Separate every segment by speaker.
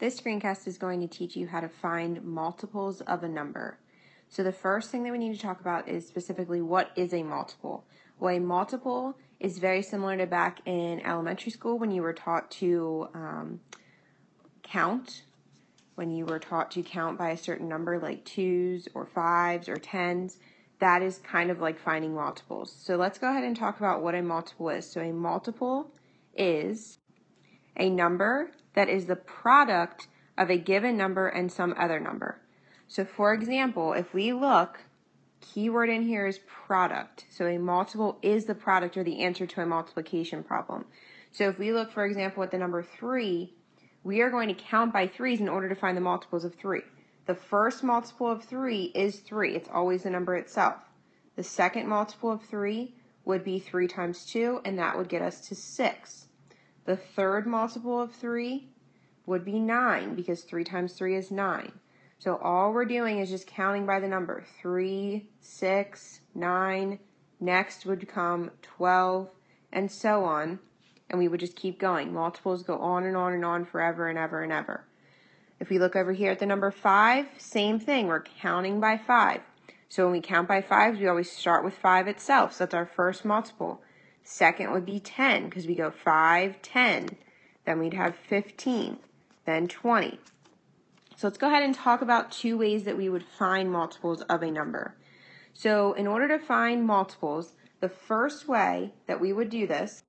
Speaker 1: This screencast is going to teach you how to find multiples of a number. So the first thing that we need to talk about is specifically what is a multiple. Well, a multiple is very similar to back in elementary school when you were taught to count. When you were taught to count by a certain number like 2s or 5s or 10s, that is kind of like finding multiples. So let's go ahead and talk about what a multiple is. So a multiple is a number that is the product of a given number and some other number. So for example, if we look, keyword in here is product. So a multiple is the product or the answer to a multiplication problem. So if we look, for example, at the number 3, we are going to count by 3s in order to find the multiples of 3. The first multiple of 3 is 3. It's always the number itself. The second multiple of 3 would be 3 times 2, and that would get us to 6. The third multiple of 3 would be 9, because 3 times 3 is 9. So all we're doing is just counting by the number. 3, 6, 9, next would come 12, and so on. And we would just keep going. Multiples go on and on and on forever and ever and ever. If we look over here at the number 5, same thing. We're counting by 5. So when we count by 5s, we always start with 5 itself. So that's our first multiple. Second would be 10, because we go 5, 10. Then we'd have 15, then 20. So let's go ahead and talk about 2 ways that we would find multiples of a number. So in order to find multiples, the first way that we would do this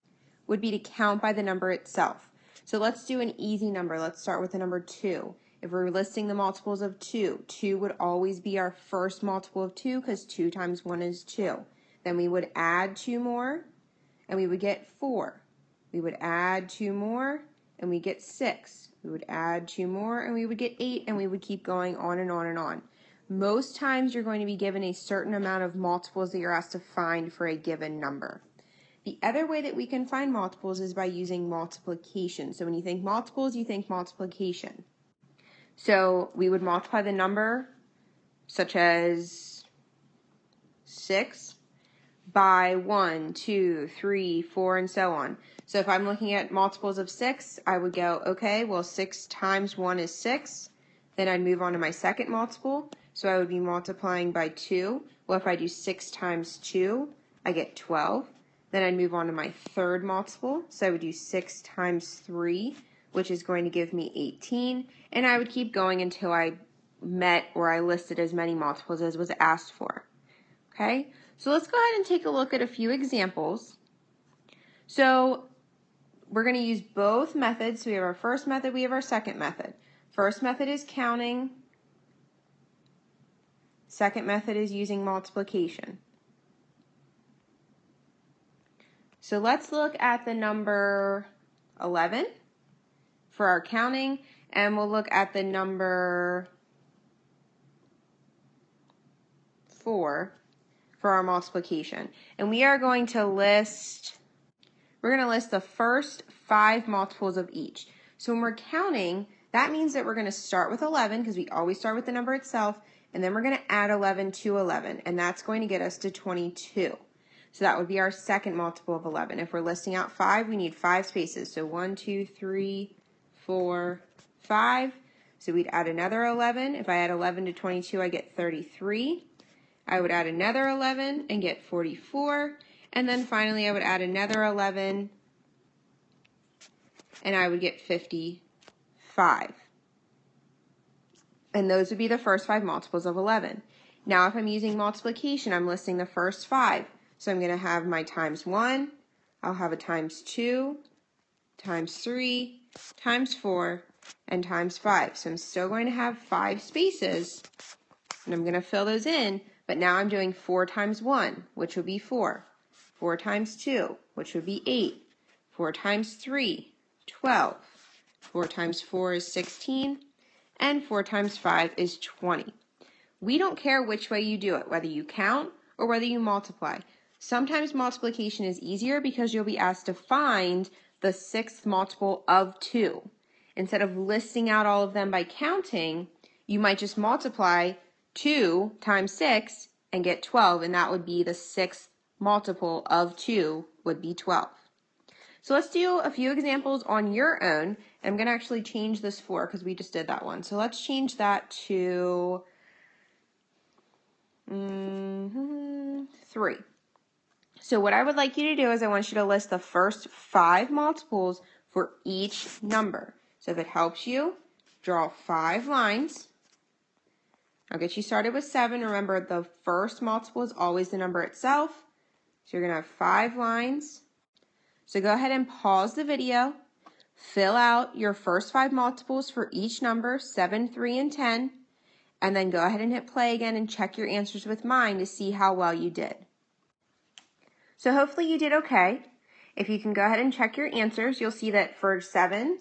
Speaker 1: would be to count by the number itself. So let's do an easy number. Let's start with the number 2. If we're listing the multiples of 2, 2 would always be our first multiple of 2 because 2 times 1 is 2. Then we would add 2 more, and we would get 4. We would add 2 more, and we get 6. We would add 2 more, and we would get 8, and we would keep going on and on and on. Most times you're going to be given a certain amount of multiples that you're asked to find for a given number. The other way that we can find multiples is by using multiplication. So when you think multiples, you think multiplication. So we would multiply the number, such as 6, by 1, 2, 3, 4, and so on. So if I'm looking at multiples of 6, I would go, okay, well 6 times 1 is 6. Then I'd move on to my second multiple. So I would be multiplying by 2. Well, if I do 6 times 2, I get 12. Then I'd move on to my third multiple. So I would do 6 times 3, which is going to give me 18. And I would keep going until I met or I listed as many multiples as was asked for. Okay? So let's go ahead and take a look at a few examples. So we're going to use both methods. So we have our first method, we have our second method. First method is counting. Second method is using multiplication. So let's look at the number 11 for our counting, and we'll look at the number 4 for our multiplication. And we are going to list, the first 5 multiples of each. So when we're counting, that means that we're going to start with 11, because we always start with the number itself, and then we're going to add 11 to 11, and that's going to get us to 22. So that would be our second multiple of 11. If we're listing out 5, we need 5 spaces. So 1, 2, 3, 4, 5. So we'd add another 11. If I add 11 to 22, I get 33. I would add another 11 and get 44. And then finally, I would add another 11, and I would get 55. And those would be the first 5 multiples of 11. Now, if I'm using multiplication, I'm listing the first 5. So I'm going to have my times 1, I'll have a times 2, times 3, times 4, and times 5. So I'm still going to have 5 spaces, and I'm going to fill those in, but now I'm doing 4 times 1, which would be 4. 4 times 2, which would be 8. 4 times 3, 12. 4 times 4 is 16, and 4 times 5 is 20. We don't care which way you do it, whether you count or whether you multiply. Sometimes multiplication is easier because you'll be asked to find the 6th multiple of 2. Instead of listing out all of them by counting, you might just multiply 2 times 6 and get 12, and that would be the 6th multiple of 2 would be 12. So let's do a few examples on your own. I'm going to actually change this 4 because we just did that one. So let's change that to 3. So what I would like you to do is I want you to list the first 5 multiples for each number. So if it helps you, draw 5 lines. I'll get you started with 7. Remember, the first multiple is always the number itself. So you're going to have 5 lines. So go ahead and pause the video. Fill out your first 5 multiples for each number, 7, 3, and 10. And then go ahead and hit play again and check your answers with mine to see how well you did. So hopefully you did okay. If you can go ahead and check your answers, you'll see that for 7,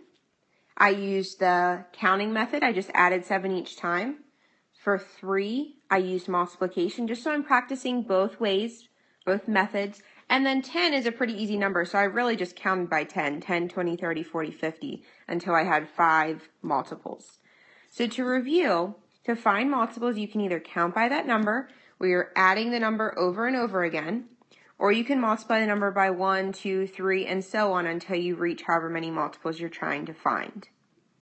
Speaker 1: I used the counting method. I just added 7 each time. For 3, I used multiplication, just so I'm practicing both ways, both methods. And then 10 is a pretty easy number, so I really just counted by 10, 10, 20, 30, 40, 50, until I had 5 multiples. So to review, to find multiples, you can either count by that number, where you're adding the number over and over again, or you can multiply the number by 1, 2, 3, and so on until you reach however many multiples you're trying to find.